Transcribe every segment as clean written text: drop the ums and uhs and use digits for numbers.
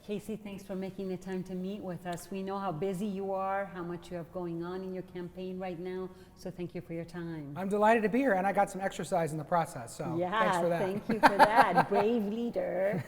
Casey, thanks for making the time to meet with us. We know how busy you are, how much you have going on in your campaign right now, so thank you for your time. I'm delighted to be here, and I got some exercise in the process, so thanks for that. Thank you for that. Brave leader.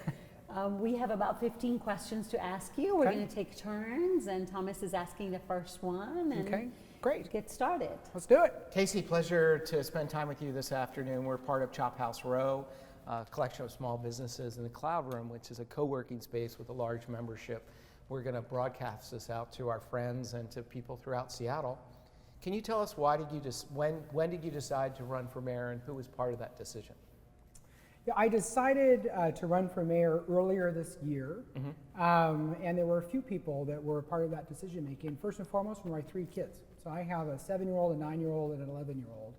We have about 15 questions to ask you. We're going to take turns, and Thomas is asking the first one. And great. Get started. Let's do it. Casey, pleasure to spend time with you this afternoon. We're part of Chophouse Row, a collection of small businesses in the Cloud Room, which is a co-working space with a large membership. We're going to broadcast this out to our friends and to people throughout Seattle. Can you tell us when did you decide to run for mayor, and who was part of that decision? Yeah, I decided to run for mayor earlier this year, and there were a few people that were part of that decision making. First and foremost were my 3 kids. So I have a 7-year-old, a 9-year-old, and an 11-year-old.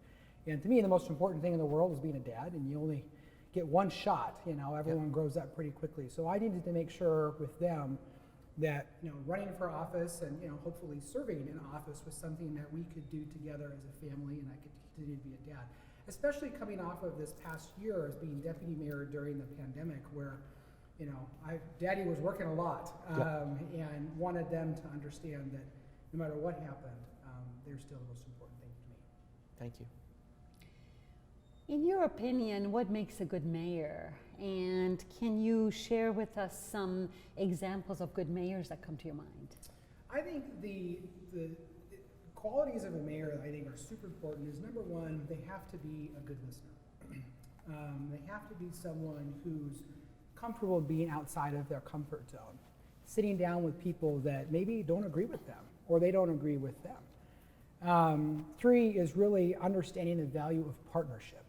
And to me, the most important thing in the world is being a dad, and you only get one shot. You know, everyone grows up pretty quickly. So I needed to make sure with them that, you know, running for office and, you know, hopefully serving in office was something that we could do together as a family, and I could continue to be a dad. Especially coming off of this past year as being deputy mayor during the pandemic, where, you know, Daddy was working a lot, and wanted them to understand that no matter what happened, they're still the most important thing to me. Thank you. In your opinion, what makes a good mayor? And can you share with us some examples of good mayors that come to your mind? I think the qualities of a mayor that I think are super important is, number one, they have to be a good listener. They have to be someone who's comfortable being outside of their comfort zone, sitting down with people that maybe don't agree with them or they don't agree with them. 3 is really understanding the value of partnership,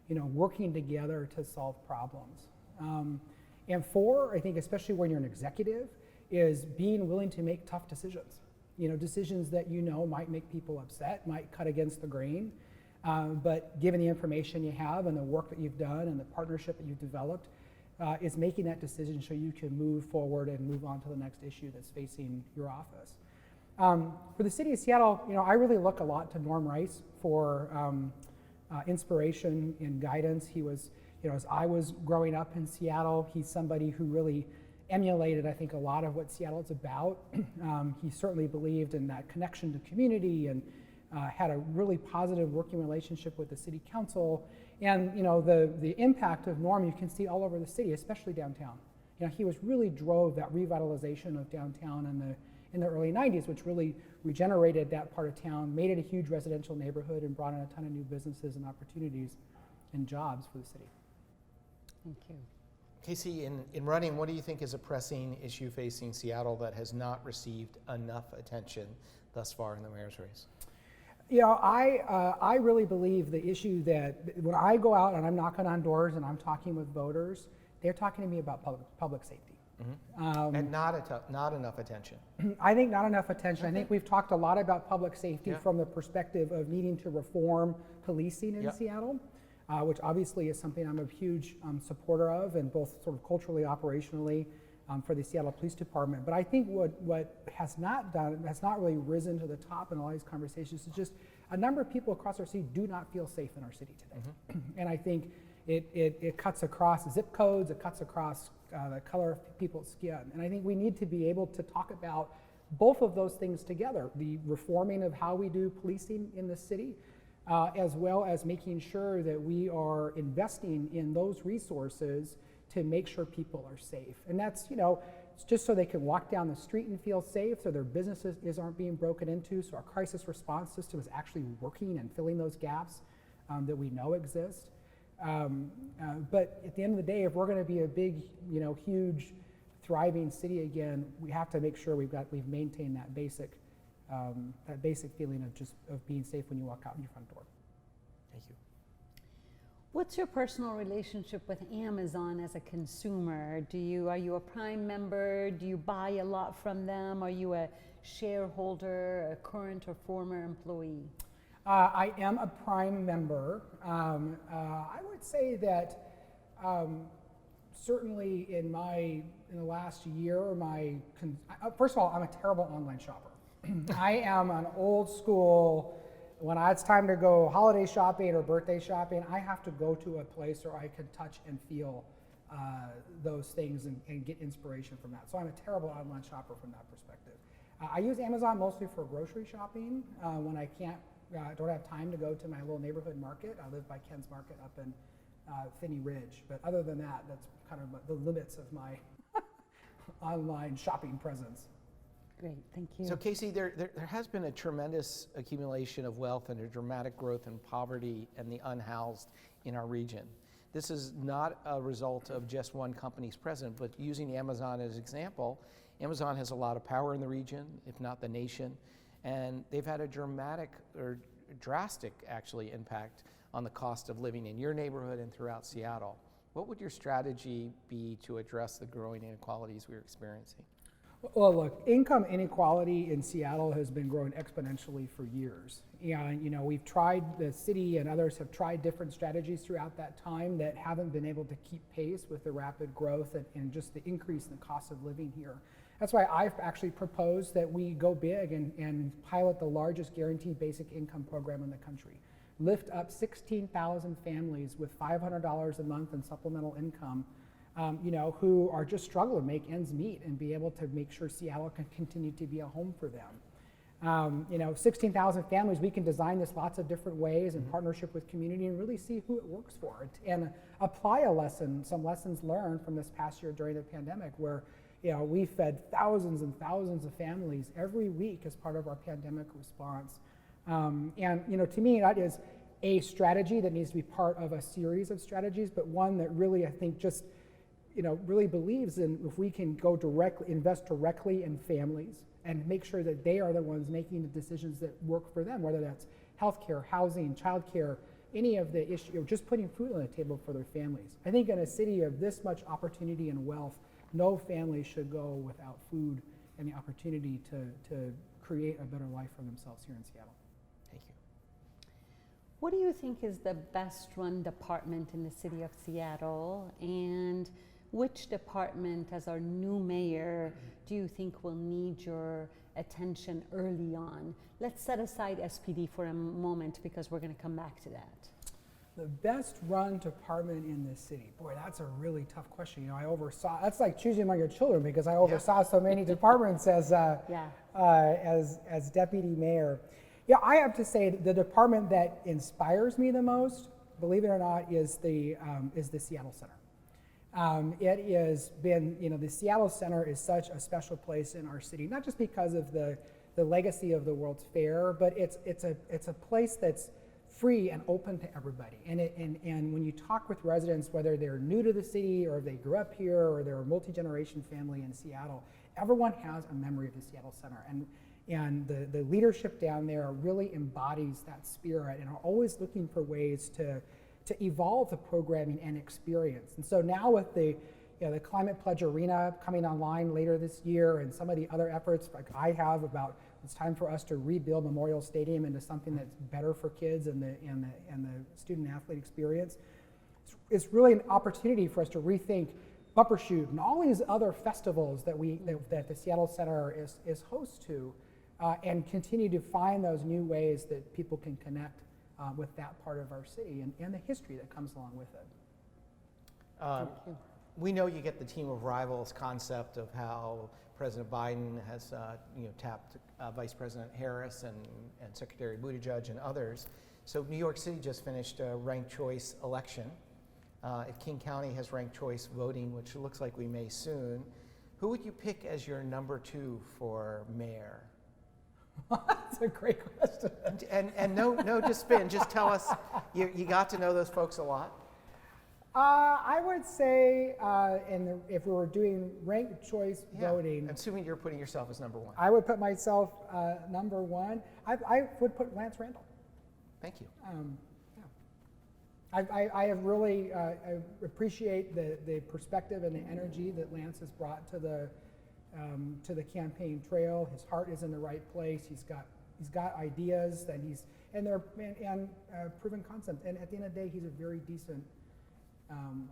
you know, working together to solve problems. And 4, I think especially when you're an executive, is being willing to make tough decisions. You know, decisions that you know might make people upset, might cut against the grain, but given the information you have and the work that you've done and the partnership that you've developed, is making that decision so you can move forward and move on to the next issue that's facing your office. For the city of Seattle, you know, I really look a lot to Norm Rice for inspiration and guidance. He was, you know, as I was growing up in Seattle, he's somebody who really emulated, I think, a lot of what Seattle is about. He certainly believed in that connection to community and had a really positive working relationship with the city council. And, you know, the impact of Norm you can see all over the city, especially downtown. You know, he really drove that revitalization of downtown in the early 90s, which really regenerated that part of town, made it a huge residential neighborhood, and brought in a ton of new businesses and opportunities and jobs for the city. Thank you. Casey, in running, what do you think is a pressing issue facing Seattle that has not received enough attention thus far in the mayor's race? You know, I really believe the issue that when I go out and I'm knocking on doors and I'm talking with voters, they're talking to me about public safety. And not enough attention. I think not enough attention. I think we've talked a lot about public safety from the perspective of needing to reform policing in Seattle, which obviously is something I'm a huge supporter of, and both sort of culturally, operationally, for the Seattle Police Department. But I think what has not really risen to the top in all these conversations is just a number of people across our city do not feel safe in our city today. And I think it cuts across zip codes, it cuts across the color of people's skin. And I think we need to be able to talk about both of those things together, the reforming of how we do policing in the city, as well as making sure that we are investing in those resources to make sure people are safe. And that's, you know, it's just so they can walk down the street and feel safe, so their businesses aren't being broken into, so our crisis response system is actually working and filling those gaps that we know exist. But at the end of the day, if we're going to be a big, you know, huge, thriving city again, we have to make sure we've maintained that basic feeling of being safe when you walk out in your front door. Thank you. What's your personal relationship with Amazon as a consumer? Are you a Prime member? Do you buy a lot from them? Are you a shareholder, a current or former employee? I am a Prime member. I would say that certainly in the last year, first of all, I'm a terrible online shopper. I am an old school, when it's time to go holiday shopping or birthday shopping, I have to go to a place where I can touch and feel those things and get inspiration from that. So I'm a terrible online shopper from that perspective. I use Amazon mostly for grocery shopping when I don't have time to go to my little neighborhood market. I live by Ken's Market up in Finney Ridge, but other than that, that's kind of the limits of my online shopping presence. Great, thank you. So Casey, there has been a tremendous accumulation of wealth and a dramatic growth in poverty and the unhoused in our region. This is not a result of just one company's presence, but using Amazon as an example, Amazon has a lot of power in the region, if not the nation, and they've had a dramatic or drastic actually impact on the cost of living in your neighborhood and throughout Seattle. What would your strategy be to address the growing inequalities we're experiencing? Well, look, income inequality in Seattle has been growing exponentially for years. And, we've tried, the city and others have tried different strategies throughout that time that haven't been able to keep pace with the rapid growth and just the increase in the cost of living here. That's why I've actually proposed that we go big and pilot the largest guaranteed basic income program in the country. Lift up 16,000 families with $500 a month in supplemental income, who are just struggling to make ends meet and be able to make sure Seattle can continue to be a home for them. 16,000 families, we can design this lots of different ways in partnership with community and really see who it works for and apply some lessons learned from this past year during the pandemic where we fed thousands and thousands of families every week as part of our pandemic response. To me, that is a strategy that needs to be part of a series of strategies, but one that really, I think, just really believes in if we can invest directly in families and make sure that they are the ones making the decisions that work for them, whether that's healthcare, housing, childcare, any of the issue, just putting food on the table for their families. I think in a city of this much opportunity and wealth, no family should go without food and the opportunity to create a better life for themselves here in Seattle. Thank you. What do you think is the best run department in the city of Seattle, and which department, as our new mayor, do you think will need your attention early on? Let's set aside SPD for a moment because we're going to come back to that. The best run department in the city. Boy, that's a really tough question. I oversaw, that's like choosing among your children because I oversaw so many departments as deputy mayor. Yeah, I have to say the department that inspires me the most, believe it or not, is the Seattle Center. It has been, the Seattle Center is such a special place in our city, not just because of the legacy of the World's Fair, but it's a place that's free and open to everybody. And when you talk with residents, whether they're new to the city or if they grew up here or they're a multi-generation family in Seattle, everyone has a memory of the Seattle Center. And the leadership down there really embodies that spirit and are always looking for ways to evolve the programming and experience. And so now with the Climate Pledge Arena coming online later this year and some of the other efforts like I have about it's time for us to rebuild Memorial Stadium into something that's better for kids and the student athlete experience. It's really an opportunity for us to rethink Bumbershoot and all these other festivals that the Seattle Center is host to, and continue to find those new ways that people can connect with that part of our city and the history that comes along with it. We know you get the team of rivals concept of how President Biden has tapped Vice President Harris and Secretary Buttigieg and others. So New York City just finished a ranked choice election. King County has ranked choice voting, which looks like we may soon. Who would you pick as your number 2 for mayor? That's a great question. And no just spin, just tell us, you got to know those folks a lot? I would say, if we were doing ranked choice voting, assuming you're putting yourself as number 1. I would put myself number 1. I would put Lance Randall. Thank you. I have really I appreciate the perspective and the energy that Lance has brought to the campaign trail. His heart is in the right place. He's got ideas and they're proven concepts. And at the end of the day, he's a very decent,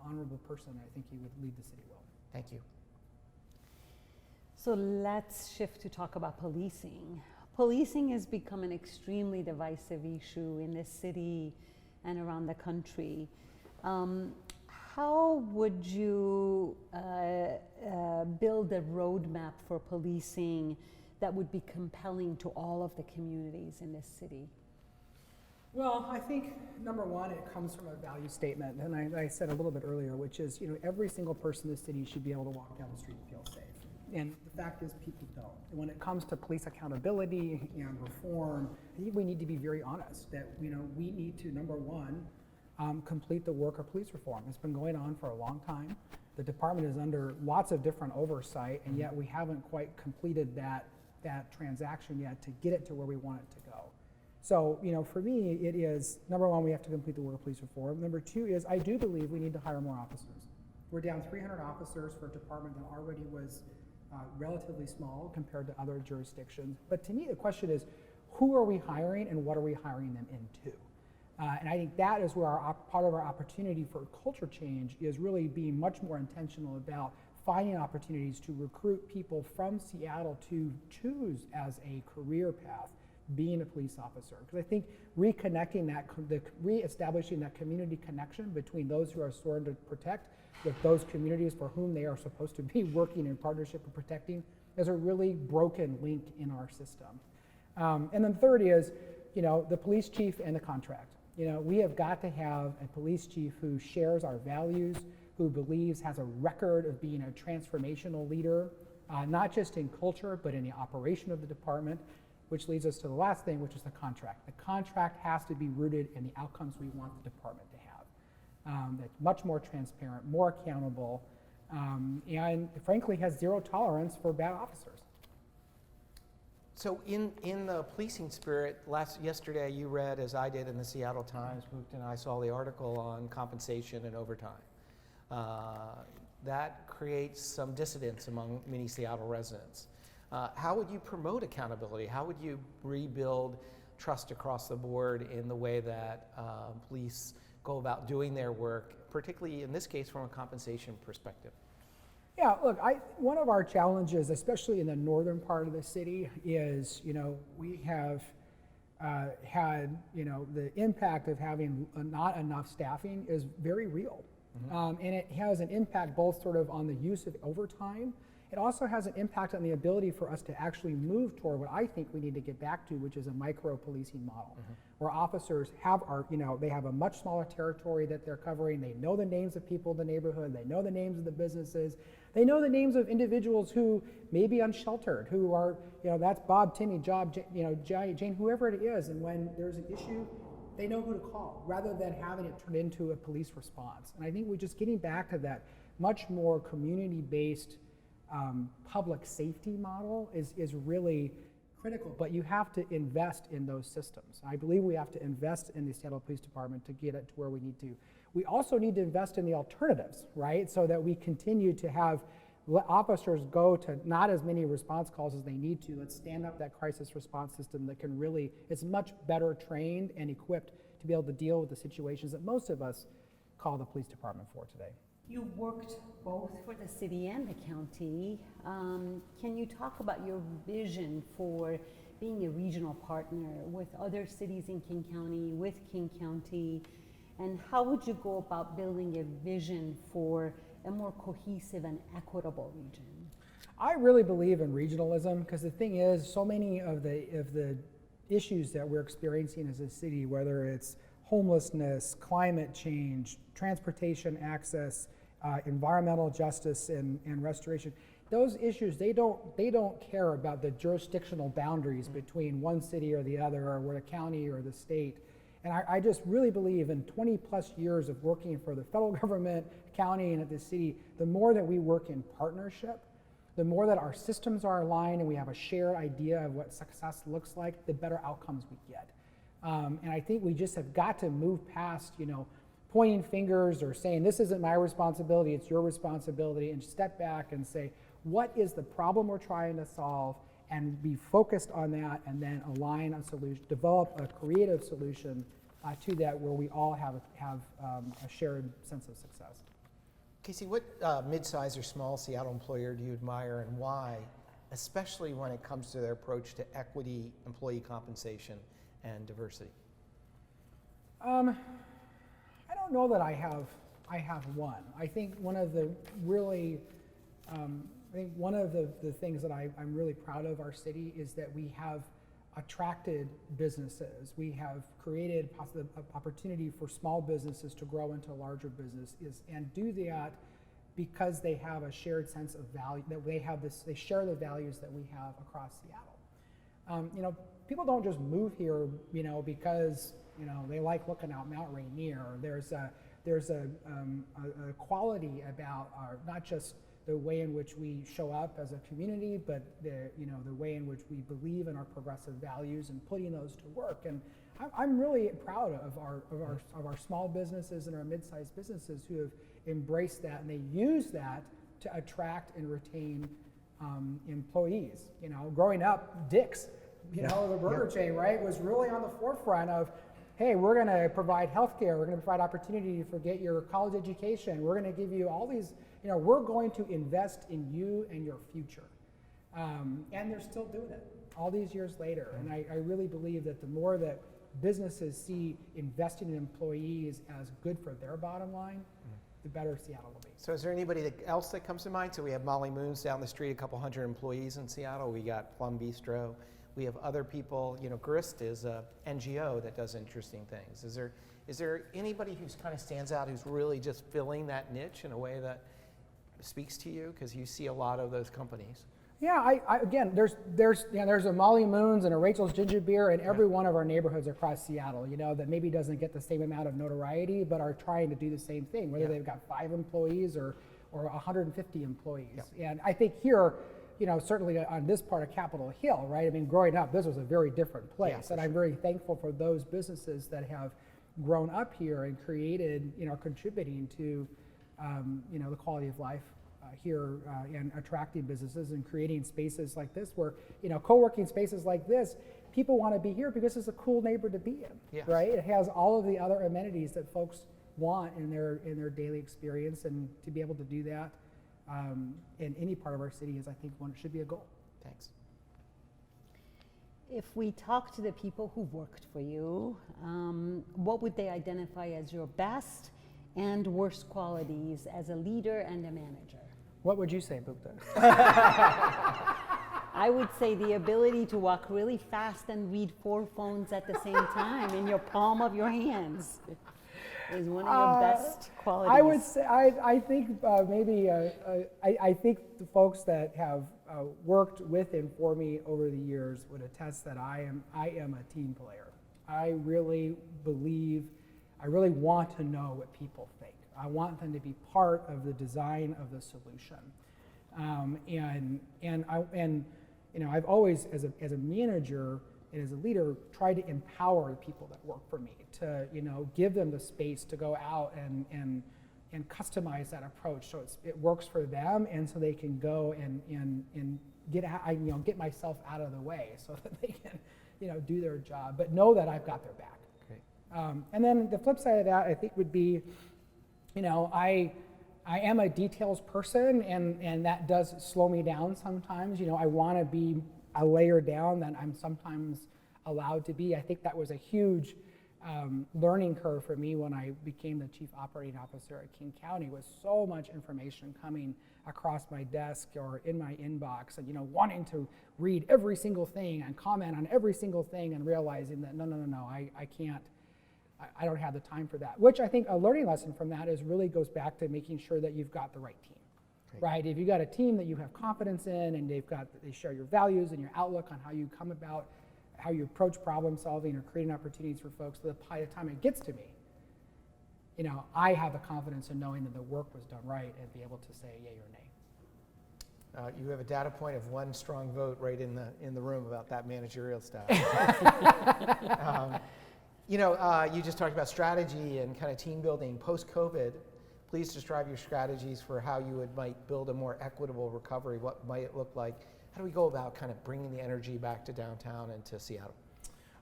honorable person. I think he would lead the city well. Thank you. So let's shift to talk about policing. Policing has become an extremely divisive issue in this city and around the country. how would you build a roadmap for policing that would be compelling to all of the communities in this city? Well, I think number one, it comes from a value statement, and I said a little bit earlier, which is, every single person in the city should be able to walk down the street and feel safe. And the fact is, people don't. And when it comes to police accountability and reform, I think we need to be very honest that we need to, number one, complete the work of police reform. It's been going on for a long time. The department is under lots of different oversight, and yet we haven't quite completed that transaction yet to get it to where we want it to go. So, for me, it is, number one, we have to complete the work of police reform. Number two is, I do believe we need to hire more officers. We're down 300 officers for a department that already was relatively small compared to other jurisdictions. But to me, the question is, who are we hiring and what are we hiring them into? And I think that is where part of our opportunity for culture change is really being much more intentional about finding opportunities to recruit people from Seattle to choose as a career path being a police officer. Because I think reestablishing that community connection between those who are sworn to protect with those communities for whom they are supposed to be working in partnership and protecting is a really broken link in our system. And then third is, the police chief and the contract. We have got to have a police chief who shares our values, who has a record of being a transformational leader, not just in culture, but in the operation of the department, which leads us to the last thing, which is the contract. The contract has to be rooted in the outcomes we want the department to have. That's much more transparent, more accountable, and frankly has zero tolerance for bad officers. So in the policing spirit, yesterday you read, as I did in the Seattle Times, Moot and I saw the article on compensation and overtime. That creates some dissidence among many Seattle residents. How would you promote accountability? How would you rebuild trust across the board in the way that police go about doing their work, particularly in this case from a compensation perspective? Yeah, look, one of our challenges, especially in the northern part of the city, is, we have had, the impact of having not enough staffing is very real. Mm-hmm. And it has an impact both sort of on the use of overtime. It also has an impact on the ability for us to actually move toward what I think we need to get back to, which is a micro-policing model, mm-hmm. where officers they have a much smaller territory that they're covering. They know the names of people in the neighborhood. They know the names of the businesses. They know the names of individuals who may be unsheltered, who are, that's Bob, Timmy, Job, Jane, whoever it is. And when there's an issue, they know who to call, rather than having it turn into a police response. And I think we're just getting back to that much more community-based public safety model is really critical, but you have to invest in those systems. I believe we have to invest in the Seattle Police Department to get it to where we need to. We also need to invest in the alternatives, right? So that we continue to have officers go to not as many response calls as they need to. Let's stand up that crisis response system that can really, is much better trained and equipped to be able to deal with the situations that most of us call the police department for today. You worked both for the city and the county. Can you talk about your vision for being a regional partner with other cities in King County, with King County, and how would you go about building a vision for a more cohesive and equitable region? I really believe in regionalism, because the thing is, so many of the issues that we're experiencing as a city, whether it's homelessness, climate change, transportation access, environmental justice and restoration, those issues, they don't care about the jurisdictional boundaries between one city or the other, or what a county or the state. And I just really believe in 20 plus years of working for the federal government, county, and at the city, the more that we work in partnership, the more that our systems are aligned and we have a shared idea of what success looks like, the better outcomes we get. And I think we just have got to move past, pointing fingers or saying, this isn't my responsibility, it's your responsibility, and step back and say, what is the problem we're trying to solve, and be focused on that, and then align a solution, develop a creative solution to that where we all have a shared sense of success. Casey, what mid-size or small Seattle employer do you admire, and why, especially when it comes to their approach to equity, employee compensation, and diversity? I don't know that I have I have one. I think one of the really, I think one of the things that I'm really proud of our city is that we have attracted businesses. We have created the opportunity for small businesses to grow into larger businesses and do that because they have a shared sense of value, that they share the values that we have across Seattle. You know, people don't just move here, you know, because, you know, they like looking out Mount Rainier. There's a quality about not just the way in which we show up as a community, but the way in which we believe in our progressive values and putting those to work. And I'm really proud of our small businesses and our mid-sized businesses who have embraced that, and they use that to attract and retain employees. You know, growing up, Dick's, you know, the burger chain, right, was really on the forefront of, hey, we're going to provide healthcare, we're going to provide opportunity to get your college education, we're going to give you all these, you know, we're going to invest in you and your future. And they're still doing it all these years later. And I really believe that the more that businesses see investing in employees as good for their bottom line, the better Seattle will be. So is there anybody else that comes to mind? So we have Molly Moons down the street, a couple hundred employees in Seattle. We got Plum Bistro. We have other people, you know, Grist is a NGO that does interesting things. Is there anybody who's kind of stands out who's really just filling that niche in a way that speaks to you? Because you see a lot of those companies. Yeah, again, there's a Molly Moons and a Rachel's Ginger Beer in every one of our neighborhoods across Seattle, you know, that maybe doesn't get the same amount of notoriety, but are trying to do the same thing, whether they've got 5 employees or 150 employees. And I think here, you know, certainly on this part of Capitol Hill, right? I mean, growing up, this was a very different place, and I'm very thankful for those businesses that have grown up here and created, you know, contributing to, you know, the quality of life here and attracting businesses and creating spaces like this where, you know, co-working spaces like this, people want to be here because it's a cool neighbor to be in, right? It has all of the other amenities that folks want in their daily experience, and to be able to do that in any part of our city is, I think, one should be a goal. Thanks. If we talk to the people who worked for you, what would they identify as your best and worst qualities as a leader and a manager? What would you say, Bukta? I would say the ability to walk really fast and read 4 phones at the same time in your palm of your hands is one of your best qualities. I would say, I think maybe, I think the folks that have worked with and for me over the years would attest that I am a team player. I really believe, I really want to know what people think. I want them to be part of the design of the solution. And you know, I've always, as a manager and as a leader, tried to empower the people that work for me to, you know, give them the space to go out and customize that approach so it works for them, and so they can go and get myself out of the way so that they can, you know, do their job, but know that I've got their back. Great. And then the flip side of that, I think, would be, you know, I am a details person, and that does slow me down sometimes. You know, I want to be a layer down than I'm sometimes allowed to be. I think that was a huge learning curve for me when I became the chief operating officer at King County, with so much information coming across my desk or in my inbox, and, you know, wanting to read every single thing and comment on every single thing, and realizing that no, I can't. I don't have the time for that, which I think a learning lesson from that is really goes back to making sure that you've got the right team, right? If you've got a team that you have confidence in, and they share your values and your outlook on how you come about, how you approach problem solving or creating opportunities for folks, so by the time it gets to me, you know, I have the confidence in knowing that the work was done right and be able to say yay or nay. You have a data point of 1 strong vote right in the room about that managerial staff. You know, you just talked about strategy and kind of team building post-COVID. Please describe your strategies for how you might build a more equitable recovery. What might it look like? How do we go about kind of bringing the energy back to downtown and to Seattle?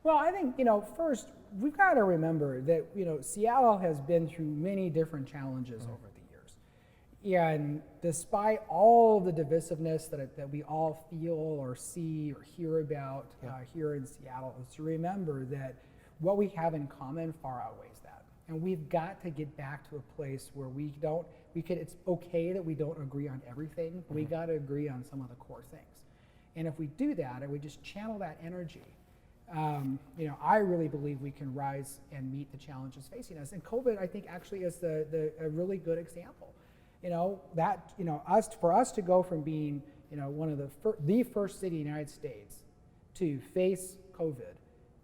Well, I think, you know, first, we've got to remember that, you know, Seattle has been through many different challenges over the years. And despite all the divisiveness that we all feel or see or hear about here in Seattle, is to remember that what we have in common far outweighs that. And we've got to get back to a place where it's okay that we don't agree on everything, but we got to agree on some of the core things. And if we do that, and we just channel that energy, I really believe we can rise and meet the challenges facing us. And COVID, I think, actually is a really good example. For us to go from being, one of the first city in the United States to face COVID,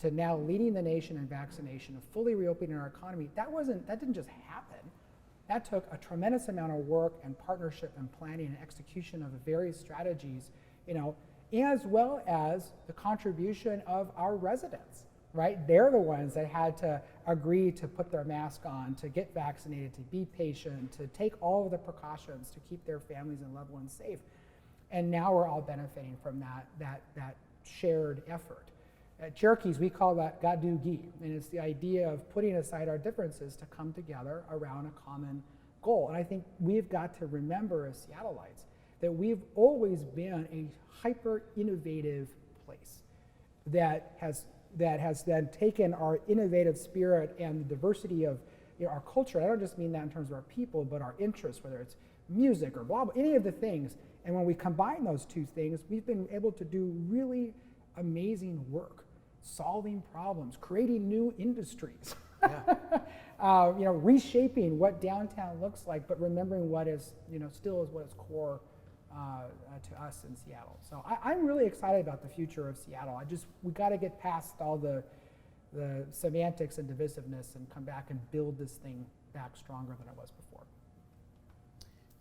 to now leading the nation in vaccination, of fully reopening our economy, that didn't just happen. That took a tremendous amount of work and partnership and planning and execution of the various strategies, as well as the contribution of our residents, right? They're the ones that had to agree to put their mask on, to get vaccinated, to be patient, to take all of the precautions to keep their families and loved ones safe. And now we're all benefiting from that shared effort. At Cherokees, we call that Gadugi, and it's the idea of putting aside our differences to come together around a common goal. And I think we've got to remember as Seattleites that we've always been a hyper-innovative place that has then taken our innovative spirit and the diversity of our culture. I don't just mean that in terms of our people, but our interests, whether it's music or blah, blah, any of the things. And when we combine those two things, we've been able to do really amazing work, solving problems, creating new industries, reshaping what downtown looks like, but remembering what is, still is what is core to us in Seattle. So I'm really excited about the future of Seattle. We got to get past all the semantics and divisiveness and come back and build this thing back stronger than it was before.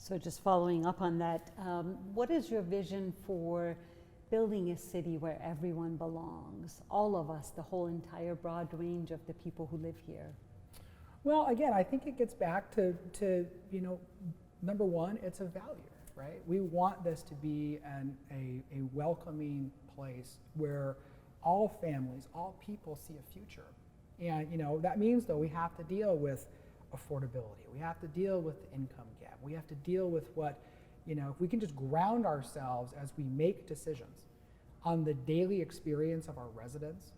So just following up on that, what is your vision for building a city where everyone belongs, all of us, the whole entire broad range of the people who live here? Well, again, I think it gets back to number one, it's a value, right? We want this to be a welcoming place where all families, all people see a future. And that means, though, we have to deal with affordability. We have to deal with the income gap. We have to deal with what, if we can just ground ourselves as we make decisions on the daily experience of our residents,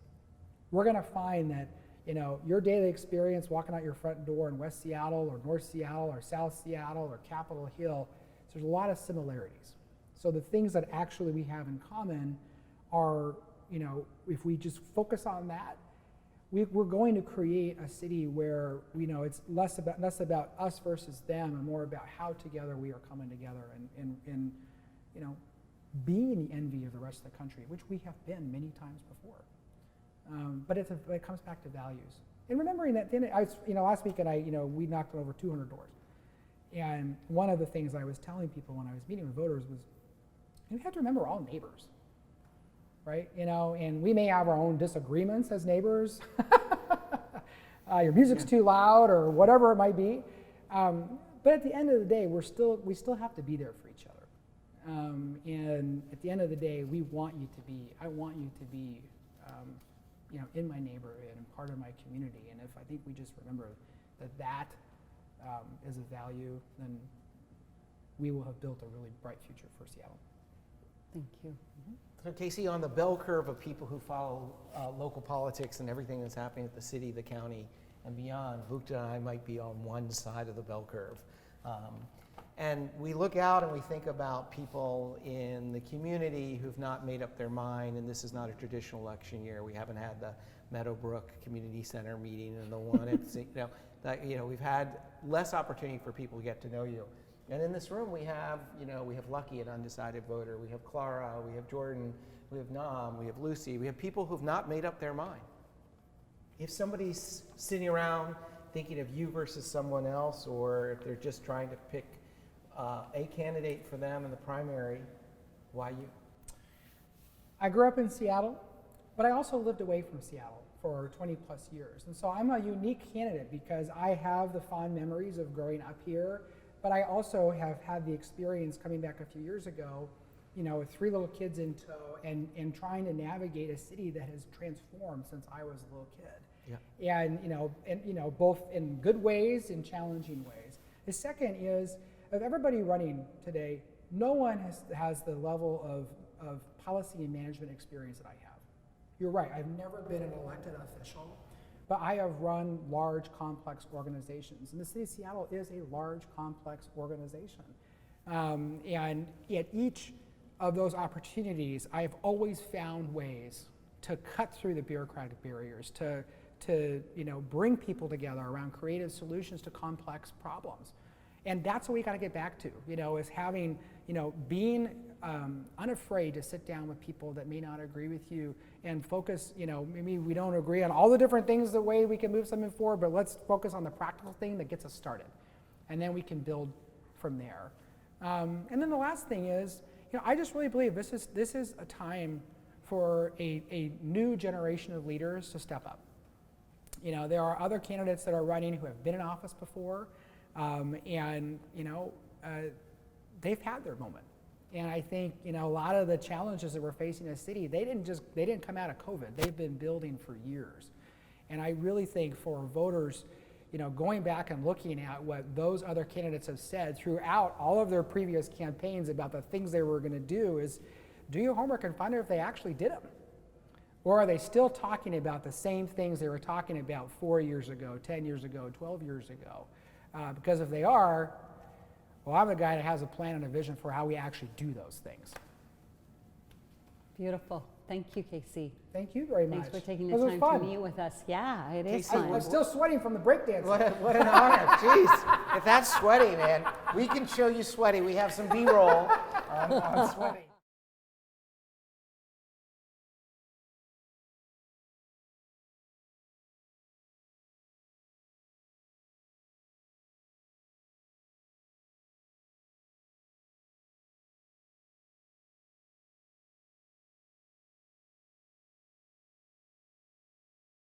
we're going to find that, your daily experience walking out your front door in West Seattle or North Seattle or South Seattle or Capitol Hill, there's a lot of similarities. So the things that actually we have in common are, if we just focus on that, we're going to create a city where it's less about us versus them and more about how together we are coming together and being the envy of the rest of the country, which we have been many times before. But it comes back to values. And remembering that, last weekend we knocked on over 200 doors. And one of the things I was telling people when I was meeting with voters was, we have to remember we're all neighbors. Right, and we may have our own disagreements as neighbors. Your music's too loud, or whatever it might be. But at the end of the day, we still have to be there for each other. And at the end of the day, I want you to be, in my neighborhood and part of my community. And if I think we just remember that is a value, then we will have built a really bright future for Seattle. Thank you. Mm-hmm. So Casey, on the bell curve of people who follow local politics and everything that's happening at the city, the county, and beyond, Bukta and I might be on one side of the bell curve. And we look out and we think about people in the community who've not made up their mind, and this is not a traditional election year. We haven't had the Meadowbrook Community Center meeting and the one at, we've had less opportunity for people to get to know you. And in this room we have Lucky, an undecided voter, we have Clara, we have Jordan, we have Nam, we have Lucy, we have people who've not made up their mind. If somebody's sitting around thinking of you versus someone else, or if they're just trying to pick a candidate for them in the primary, why you? I grew up in Seattle, but I also lived away from Seattle for 20 plus years. And so I'm a unique candidate because I have the fond memories of growing up here. But I also have had the experience coming back a few years ago, with 3 little kids in tow and trying to navigate a city that has transformed since I was a little kid. Yeah. And both in good ways and challenging ways. The second is, of everybody running today, no one has the level of policy and management experience that I have. You're right, I've never been an elected official, but I have run large, complex organizations. And the city of Seattle is a large, complex organization. And at each of those opportunities, I've always found ways to cut through the bureaucratic barriers, to bring people together around creative solutions to complex problems. And that's what we got to get back to, is having, being unafraid to sit down with people that may not agree with you and focus, maybe we don't agree on all the different things, the way we can move something forward, but let's focus on the practical thing that gets us started. And then we can build from there. And then the last thing is, I just really believe this is a time for a new generation of leaders to step up. There are other candidates that are running who have been in office before, and they've had their moment. And I think a lot of the challenges that we're facing as a city, they didn't come out of COVID. They've been building for years. And I really think for voters, going back and looking at what those other candidates have said throughout all of their previous campaigns about the things they were going to do is do your homework and find out if they actually did them. Or are they still talking about the same things they were talking about 4 years ago, 10 years ago, 12 years ago? Because if they are, well, I'm the guy that has a plan and a vision for how we actually do those things. Beautiful. Thank you, Casey. Thank you very much. Thanks for taking the This was time fun. to meet with us. Yeah, it is Casey, fun. I'm still sweating from the breakdance. What an honor. Jeez, if that's sweaty, man, we can show you sweaty. We have some B-roll on sweating.